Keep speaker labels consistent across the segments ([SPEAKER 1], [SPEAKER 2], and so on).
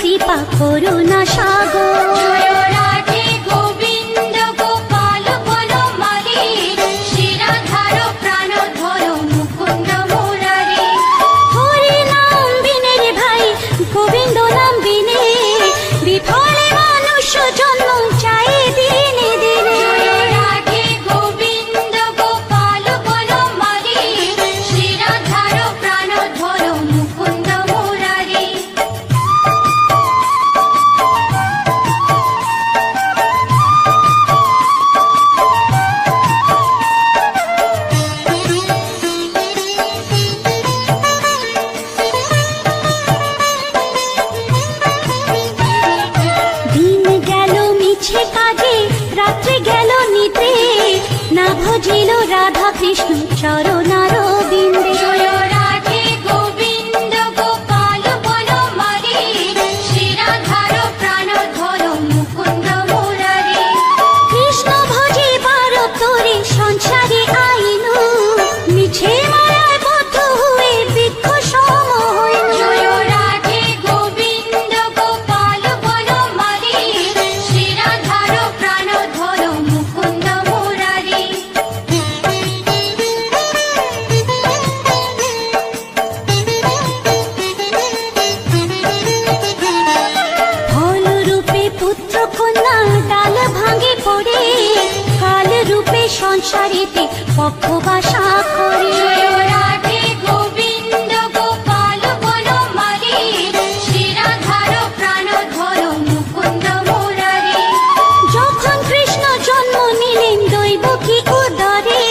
[SPEAKER 1] কৃপা করুণা সাগর।
[SPEAKER 2] জয় রাধে গোবিন্দ গোপাল বনমালী, শ্রীরাধার প্রাণ ধরো মুকুন্দ মুরারি।
[SPEAKER 1] হরি নাম বিনে রে ভাই, গোবিন্দ নাম বিনে বিফলে মানুষ জন্ম চাই দিনে দিনে।
[SPEAKER 2] জয় রাধে গোবিন্দ গোপাল বনমালী, শ্রীরাধার প্রাণ ধরো মুকুন্দ মুরারি।
[SPEAKER 1] দিন গেল মিছে কাজে, রাত্রি গেল নিদ্রে, না ভজিল রাধা কৃষ্ণ চরণার বিন্দে।
[SPEAKER 2] জয় রাধে গোবিন্দ গোপাল বনমালী, শ্রীরাধার প্রাণ ধরো মুকুন্দ মুরারি।
[SPEAKER 1] কৃষ্ণ ভজিবার তোরে সংসারে আইনু, মিছে মায়ায় বদ্ধ হয়ে বৃক্ষ সম হইনু।
[SPEAKER 2] জয় রাধে গোবিন্দ গোপাল বনমালী, শ্রীরাধার প্রাণ ধরো মুকুন্দ মুরারি।
[SPEAKER 1] ফল রূপে পুত্র কন্যা ডাল ভাঙে পড়ে, কাল রূপে সংসারেতে পক্ষ বাসা করে।
[SPEAKER 2] জয় রাধে গোবিন্দ গোপাল বনমালী, শ্রীরাধার প্রাণ ধরো মুকুন্দ মুরারি।
[SPEAKER 1] যখন কৃষ্ণ জন্ম নিলেন দৈবকী উদরে,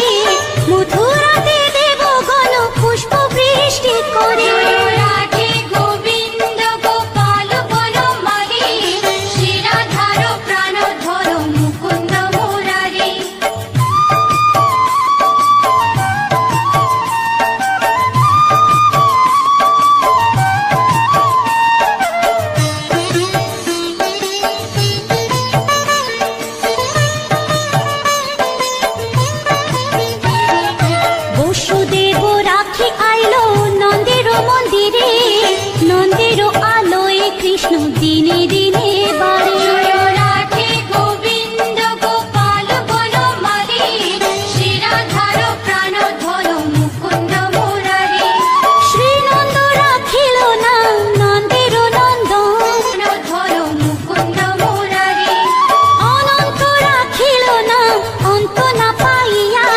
[SPEAKER 1] মথুরাতে দেবগণ পুষ্প বৃষ্টি করে।
[SPEAKER 2] জয় রাধে গোবিন্দ গোপাল বনমালী, শ্রীরাধার প্রাণ ধরো মুকুন্দ মুরারি।
[SPEAKER 1] বসুদেব রাখি আইলো নন্দের মন্দিরে, নন্দের আলোয় কৃষ্ণ দিনে দিনে বাড়ে।
[SPEAKER 2] জয় রাধে গোবিন্দ গোপাল বনমালী, শ্রীরাধার প্রাণ ধরো মুকুন্দ মুরারি।
[SPEAKER 1] শ্রীনন্দ রাখিল না নন্দের নন্দন,
[SPEAKER 2] ধরো মুকুন্দ মুরারি।
[SPEAKER 1] অনন্ত রাখিল না অন্ত না পাইয়া,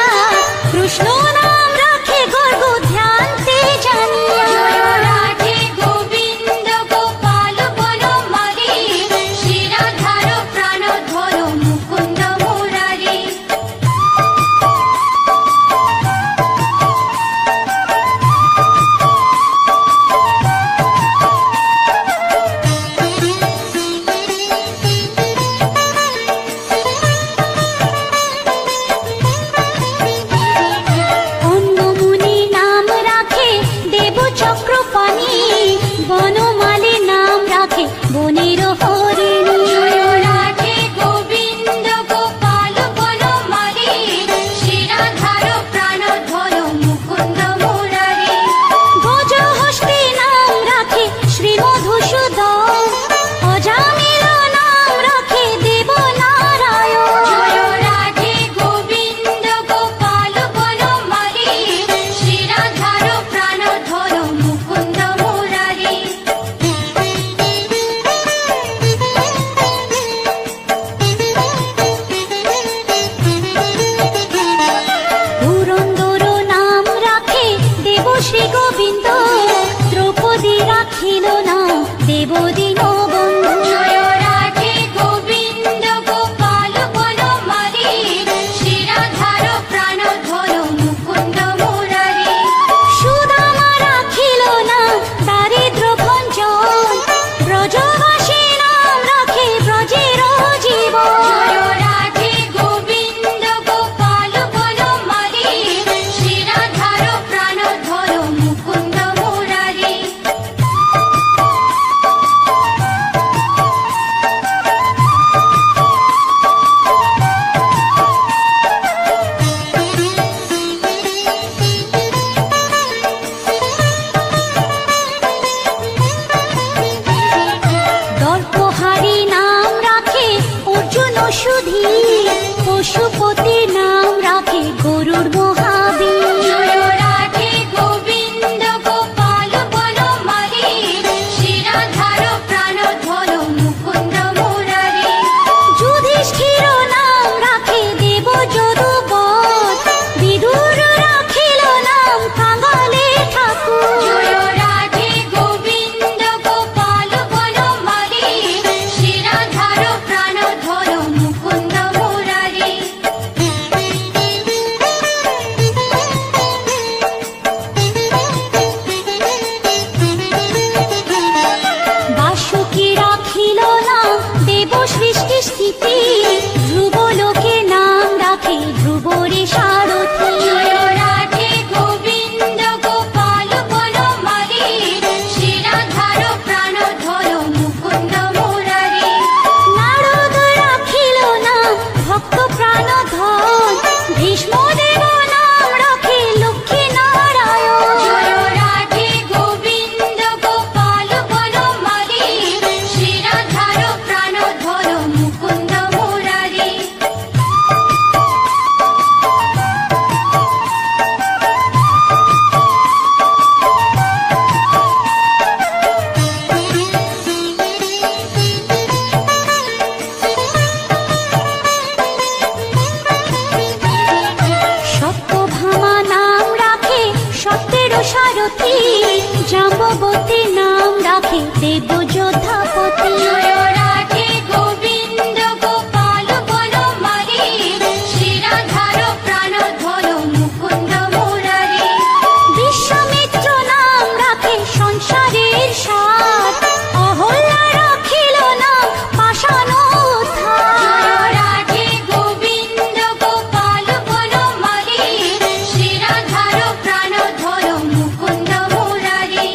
[SPEAKER 1] কৃষ্ণ নাম রাখে গর্ব ধ্যানতে জানিয়া।
[SPEAKER 2] জয় রাধে গোবিন্দ গোপাল বনমালী, শ্রীরাধার প্রাণ ধরো মুকুন্দ মুরারি।
[SPEAKER 1] অন্নমুনি নাম রাখে দেব চক্রপাণি, বনমালী নাম রাখে বনের হরিণী।
[SPEAKER 2] জয় রাধে গোবিন্দ গোপাল বনমালী, শ্রীরাধার প্রাণ ধরো মুকুন্দ মুরারি।
[SPEAKER 1] গজহস্তি নাম রাখে শ্রী মধুসূদন, অজামিল নাম রাখে দেব নারায়ণ।
[SPEAKER 2] জয় রাধে গোবিন্দ গোপাল বনমালী, শ্রীরাধার প্রাণ ধরো মুকুন্দ মুরারি।
[SPEAKER 1] পুরন্দর নাম রাখে দেব শ্রী গোবিন্দ, দ্রৌপদী রাখিল না দেব দীনবন্ধু।
[SPEAKER 2] জয় রাধে গোবিন্দ গোপাল বনমালী, শ্রীরাধার প্রাণ ধরো মুকুন্দ মুরারি।
[SPEAKER 1] সুদামা রাখিল না দারিদ্র ভঞ্জন, ব্রজবাসী নাম রাখে ব্রজের জীবন।
[SPEAKER 2] জয় রাধে গোবিন্দ গোপাল বনমালী, শ্রীরাধার প্রাণ ধরো মুকুন্দ মুরারি।
[SPEAKER 1] মূর্তি নাম রাখে দেব যোধাপতি।
[SPEAKER 2] জয় রাধে গোবিন্দ গোপাল বনমালী, শ্রীরাধার প্রাণধন মুকুন্দ মুরারি।
[SPEAKER 1] বিশ্বামিত্র নাম রাখে সংসারের সার, অহল্যা রাখিল নাম পাষাণ উদ্ধার।
[SPEAKER 2] জয় রাধে গোবিন্দ গোপাল বনমালী, শ্রীরাধার প্রাণধন মুকুন্দ মুরারি।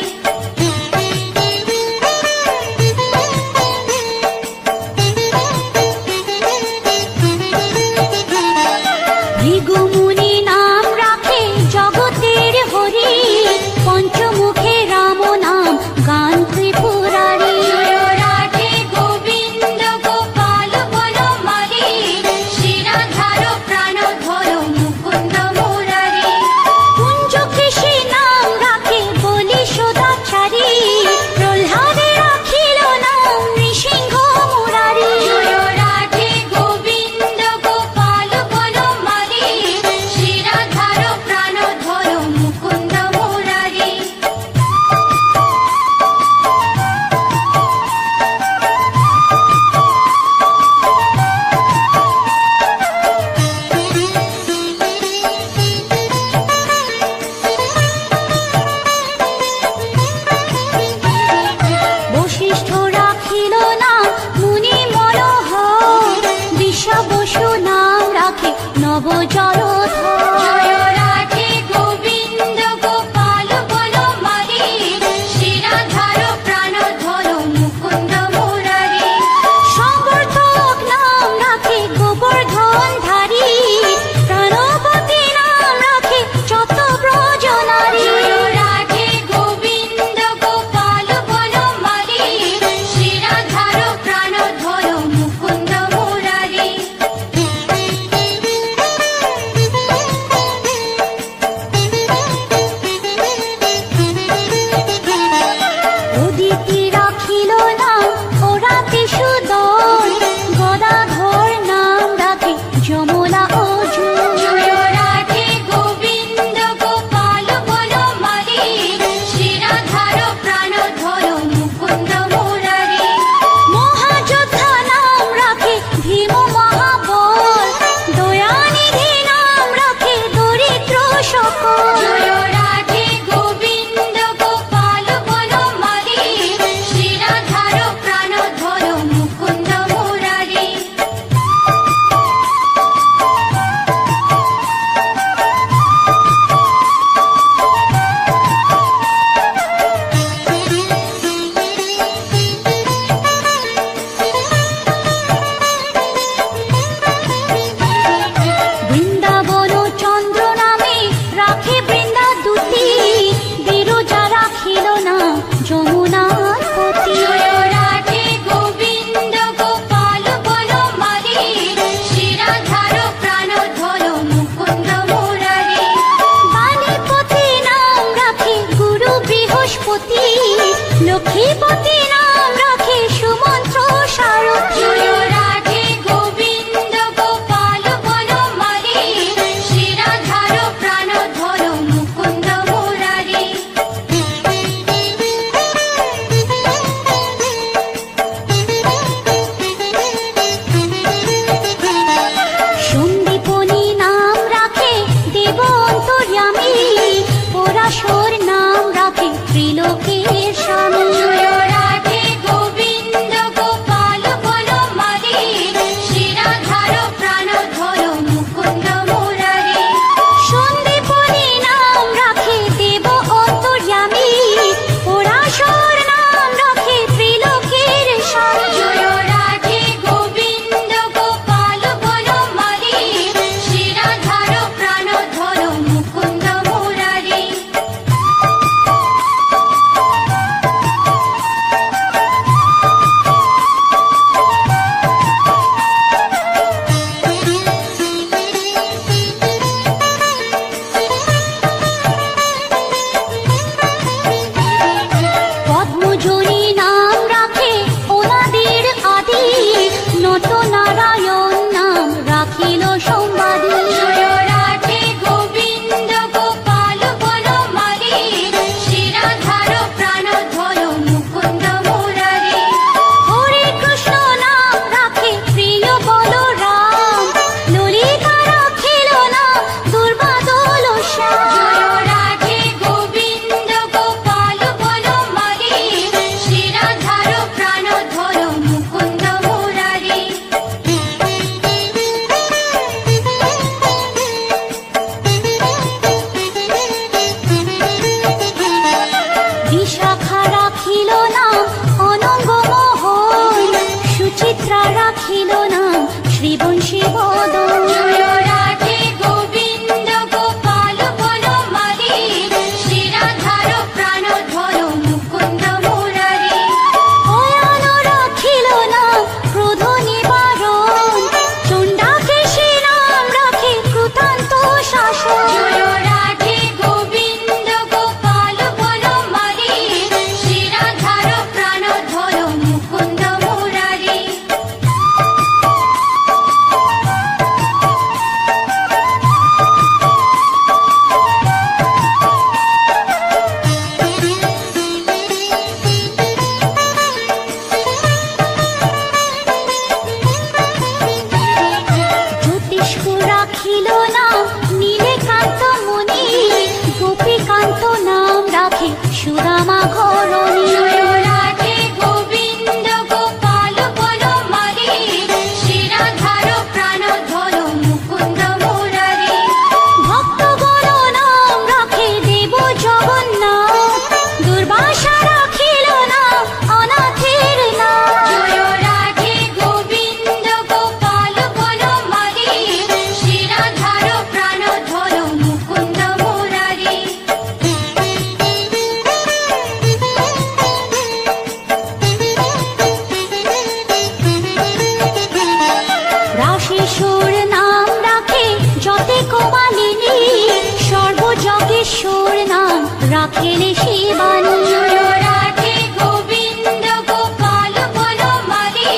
[SPEAKER 1] রাখেলে শিবানী।
[SPEAKER 2] জয় রাধে গোবিন্দ গোপাল বনমালী,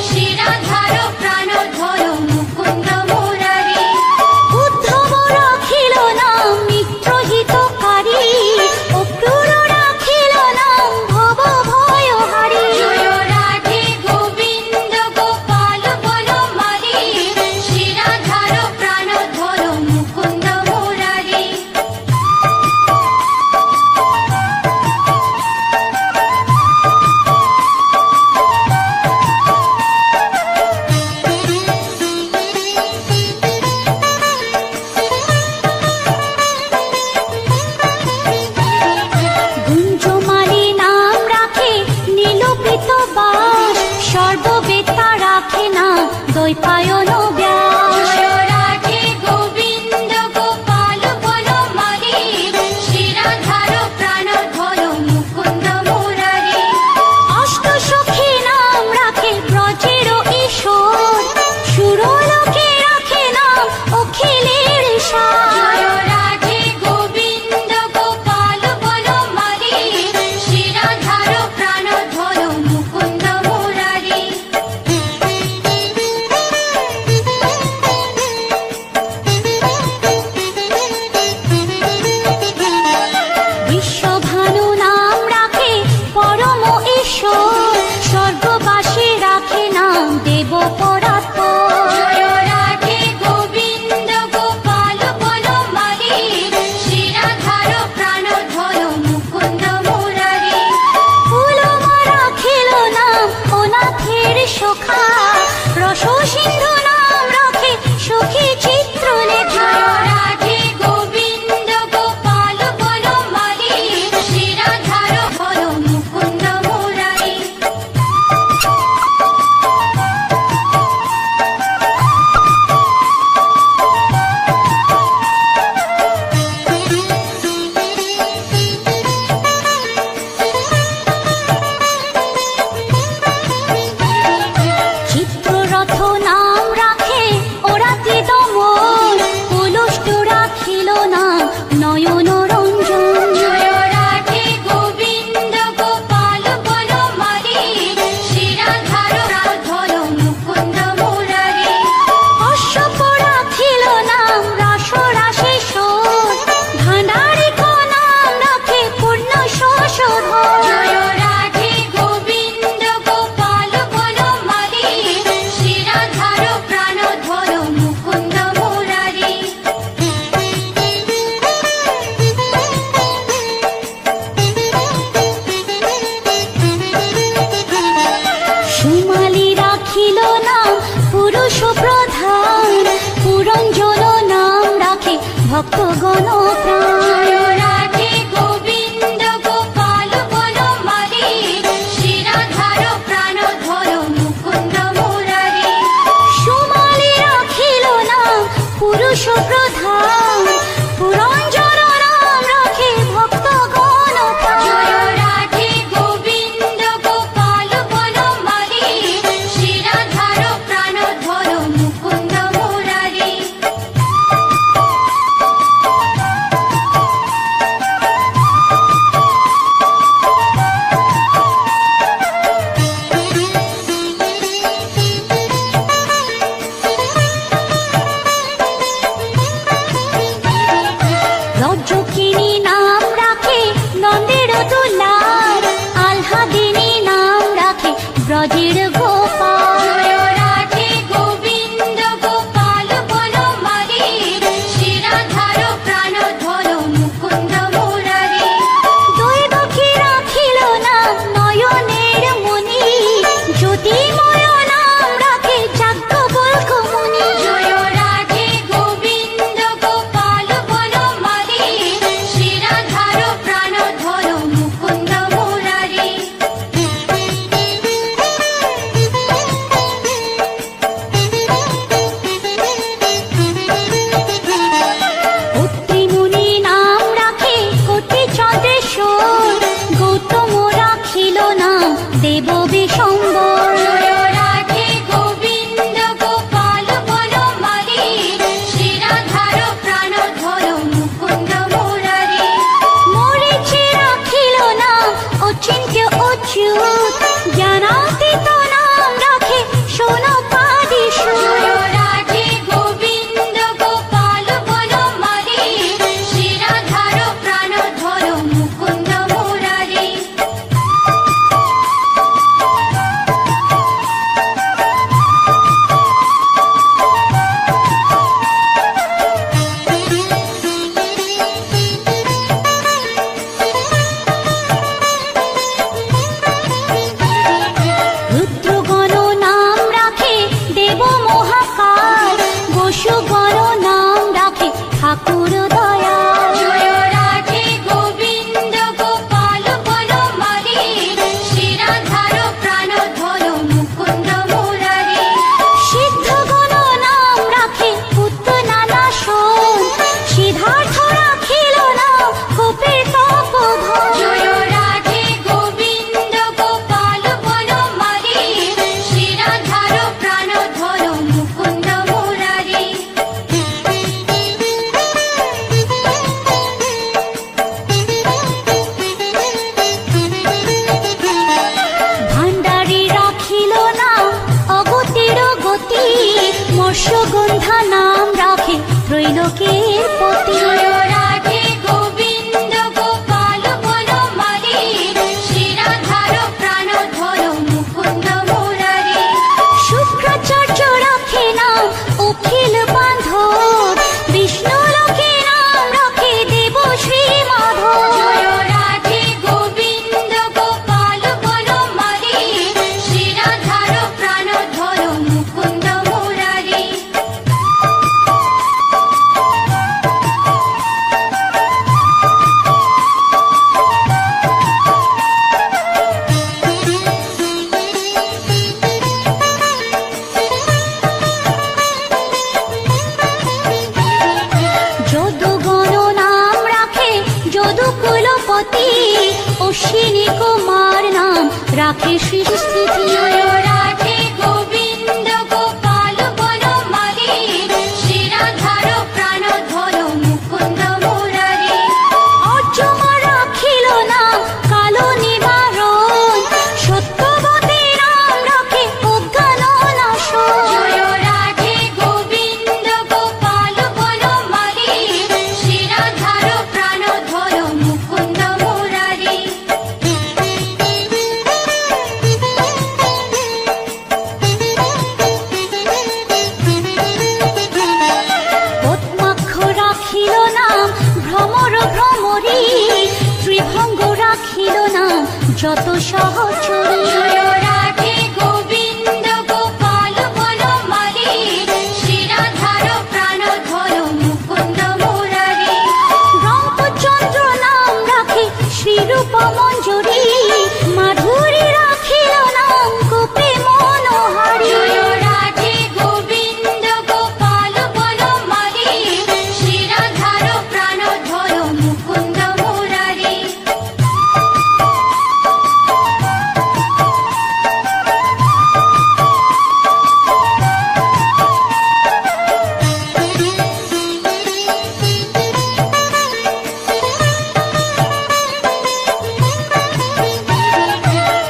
[SPEAKER 2] শ্রীরাধার প্রাণধর মুকুন্দ মুরারি।
[SPEAKER 1] উদ্ধব রাখিল নাম মিত্রহিতকারী, অক্রূর রাখিল নাম ভব ভয়হারী।
[SPEAKER 2] জয় রাধে গোবিন্দ গোপাল বনমালী, শ্রীরাধার প্রাণধর মুকুন্দ মুরারি।
[SPEAKER 1] গুঞ্জমালী নাম রাখে নীলপিত বাস, সর্ববেত্তা রাখে না দ্বৈপায়ন ব্যাস।
[SPEAKER 2] জয় রাধে গোবিন্দ গোপাল বনমালী, শ্রীরাধার প্রাণধর মুকুন্দ মুরারি।
[SPEAKER 1] অষ্টসখী নাম রাখে ব্রজের ঈশ্বর, সুরলোকে রাখে নাম অখিলের সার।
[SPEAKER 2] জয় রাধে গোবিন্দ গোপাল বনমালী, শ্রীরাধার প্রাণধর মুকুন্দ মুরারি।
[SPEAKER 1] বিশ্বভানু নাম রাখে পরম ঈশ্বর, স্বর্গবাসী রাখে নাম দেব পরাৎপর।
[SPEAKER 2] জয় রাধে গোবিন্দ গোপাল বনমালী, শ্রীরাধার প্রাণধর মুকুন্দ মুরারি।
[SPEAKER 1] ফুলমা রাখিল নাম অনাথের সখা, রস সিন্ধু নাম রাখে সখী চিত্রলেখা।
[SPEAKER 2] জয় রাধে গোবিন্দ গোপাল বনমালী, শ্রীরাধার ধর মুকুন্দ মুরারি।
[SPEAKER 1] চিত্ররথ নাম রাখে ওরাতি দমন, পুলষ্ট রাখিল নাম নয়ন রঞ্জন।
[SPEAKER 2] জয় রাধে গোবিন্দ গোপাল বনমালী, শ্রীরাধার প্রাণধর মুকুন্দ মুরারি।
[SPEAKER 1] অশ্বপ রাখিল নাম রাস রাশেশ্বর, ভাণ্ডারিক নাম রাখে পূর্ণ শোষধর।
[SPEAKER 2] জয় রাধে গোবিন্দ গোপাল বনমালী, শ্রীরাধার প্রাণধর মুকুন্দ মুরারি।
[SPEAKER 1] সুমালী রাখিল নাম পুরুষ প্রধান, পুরঞ্জন নাম রাখে ভক্তগণ প্রাণ।
[SPEAKER 2] জয় রাধে গোবিন্দ গোপাল বনমালী, শ্রীরাধার প্রাণধর মুকুন্দ মুরারি।
[SPEAKER 1] সুমালী রাখিল নাম পুরুষ প্রধান, পুরঞ্জন নাম রাখে ভক্তগণ প্রাণ।
[SPEAKER 2] জয় রাধে গোবিন্দ গোপাল বনমালী, শ্রীরাধার প্রাণধর মুকুন্দ মুরারি।
[SPEAKER 1] অশ্বিনী কুমার নাম রাখে সৃষ্টি
[SPEAKER 2] জয় রাধে গোবিন্দ গোপাল বনমালী শিরাধার প্রাণধর মুকুন্দ মুরারি
[SPEAKER 1] অর্জমা রাখিল নাম কালো নিবারণ সত্যবতী নাম রাখে অজ্ঞান নাশন
[SPEAKER 2] জয় রাধে গোবিন্দ গোপাল বনমালী শিরাধার প্রাণধর মুকুন্দ মুরারি
[SPEAKER 1] পদ্মাক্ষ রাখিল নাম ভ্রমর ভ্রমরী ত্রিভঙ্গ রাখিল নাম যত সহচরী
[SPEAKER 2] জয় রাধে গোবিন্দ গোপাল বনমালী শিরাধার প্রাণধর মুকুন্দ মুরারি
[SPEAKER 1] রামচন্দ্র নাম রাখে শ্রীরূপ মঞ্জুরি মাধুরী রাখিল নাম গোপী মনোহারী
[SPEAKER 2] জয় রাধে গোবিন্দ গোপাল বনমালী শিরাধার প্রাণধর মুকুন্দ মুরারি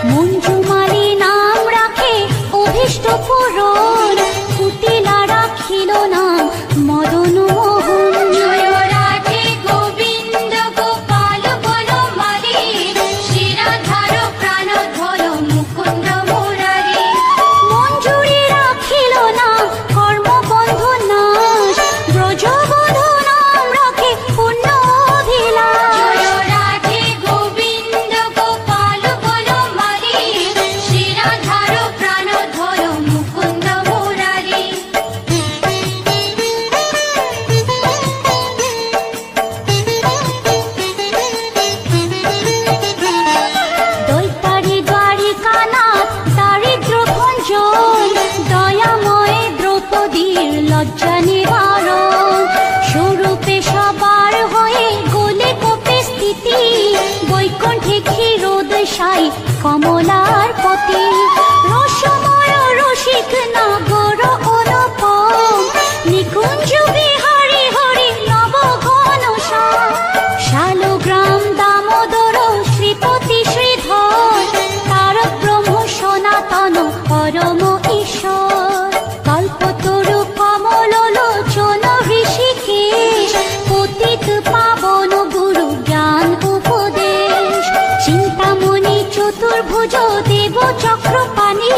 [SPEAKER 1] মঞ্জুমালী নাম রাখে অভীষ্ট পূরণ কুটিলা রাখিল নাম মদন মোহন
[SPEAKER 2] জয় রাধে গোবিন্দ গোপাল বনমালী শিরাধার প্রাণধর মুকুন্দ মুরারি
[SPEAKER 1] মঞ্জুরি রাখিল নাম কর্মবন্ধু নাশ ব্রজবধূ নাম রাখে পুণ্য অভিলাষ
[SPEAKER 2] জয় রাধে গোবিন্দ গোপাল বনমালী শিরাধার প্রাণধর মুকুন্দ মুরারি
[SPEAKER 1] দৈতারি দ্বারিকানাথ দারিদ্র ভঞ্জন দয়াময় দ্রৌপদীর লজ্জা নিবারণ স্বরূপে সবার হয়ে গোলে কোপে স্থিতি বৈকুণ্ঠে ক্ষীরোদশায়ী কমলার পতি রসময় রসিক নাগর অনুপম নিকুঞ্জ বিহারী হরি নব ঘন শালগ্রাম দামোদর শ্রীপতি শ্রীধর তারক ব্রহ্ম সনাতন পরম ঈশ্বর কল্পতরু কমল লোচন ঋষিকেশ পতিত পাবন গুরু জ্ঞান উপদেশ চিন্তামণি চতুর্ভুজ দেব চক্রপাণি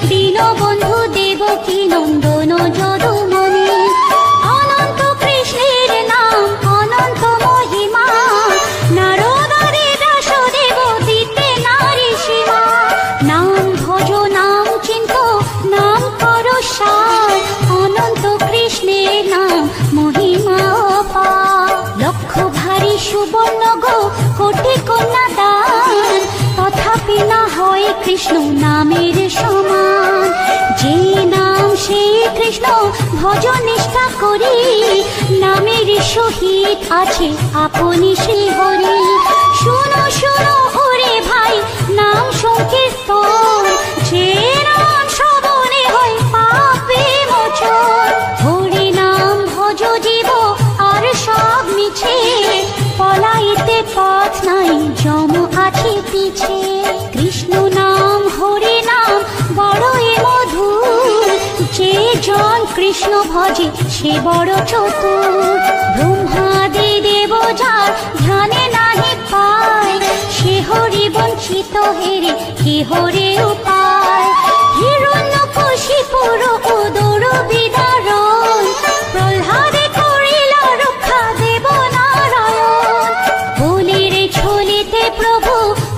[SPEAKER 1] দীনবন্ধু দেবকী নন্দন যদুমণি অনন্ত কৃষ্ণের নাম অনন্ত মহিমা নারদাদি ব্যাসদেব দিতে নারী সীমা নাম ভজ নাম চিন্ত নাম কর সার অনন্ত কৃষ্ণের নাম মহিমা অপার লক্ষ ভারী সুবর্ণ গো কোটি কন্যা দান তথাপি না হয় কৃষ্ণ নামের সমান যে নাম সেই কৃষ্ণ ভজ নিষ্ঠা করি নামের সহিত আছে আপনি শ্রী হরি শুনো শুনো ওরে ভাই নাম সংকীর্তন যে নাম শ্রবণে হয় পাপে মোচন হরি নাম ভজ জীব আর সব মিছে পলাইতে পথ নাই যম আছে পিছে কৃষ্ণ নাম হরি নাম বড়ই মধুর যে জন কৃষ্ণ ভজে সে বড় চতুর ব্রহ্মাদি দেব যার ধ্যানে নাহি পায় সে হরি বঞ্চিত হেরে কে হরে উপায় হিরণ্যকশিপুর উদর বিদারণ প্রহ্লাদে করিল রক্ষা দেব নারায়ণ বলির ছলিতে প্রভু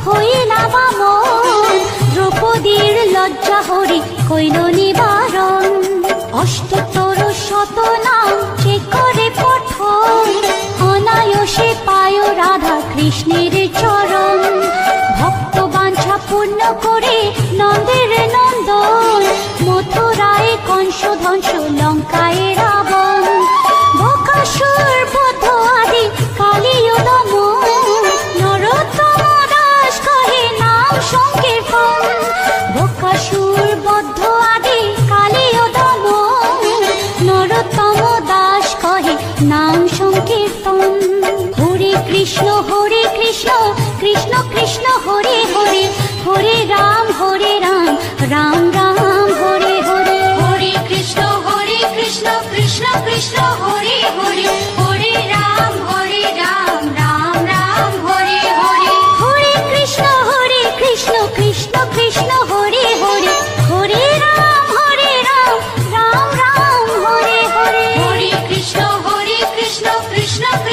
[SPEAKER 1] হইলা বামন দ্রৌপদীর লজ্জা হরি কইল নিবারণ অষ্টতর শত নাম যে করে পঠন অনায়াসে পায় রাধা কৃষ্ণের চরণ ভক্ত বাঞ্ছা পূর্ণ করে নন্দের নন্দন মথুরায় কংস ধ্বংস লঙ্কায় রাবণ বকাসুর বধ আদি কালীয় দমন নরোত্তম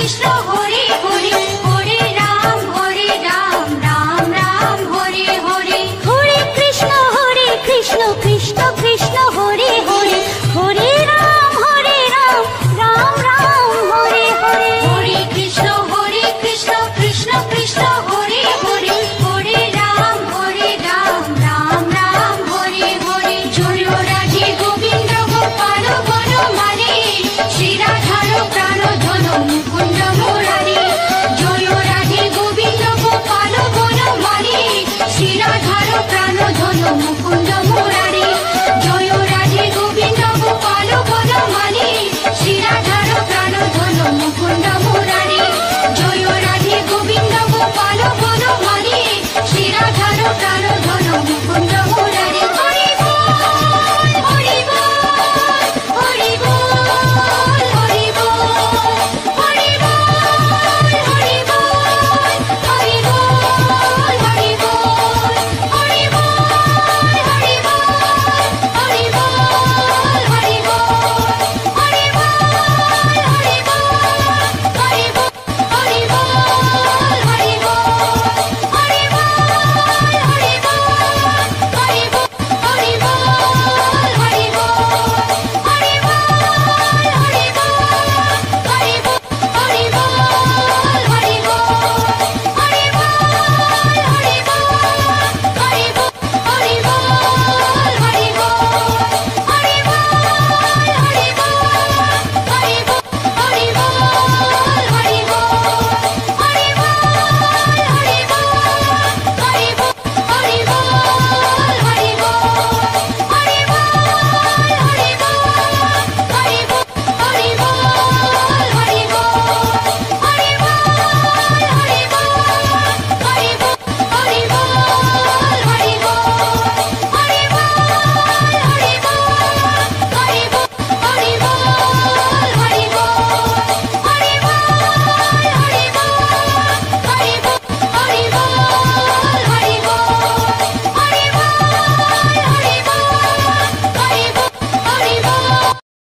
[SPEAKER 2] কৃষ্ণ হরে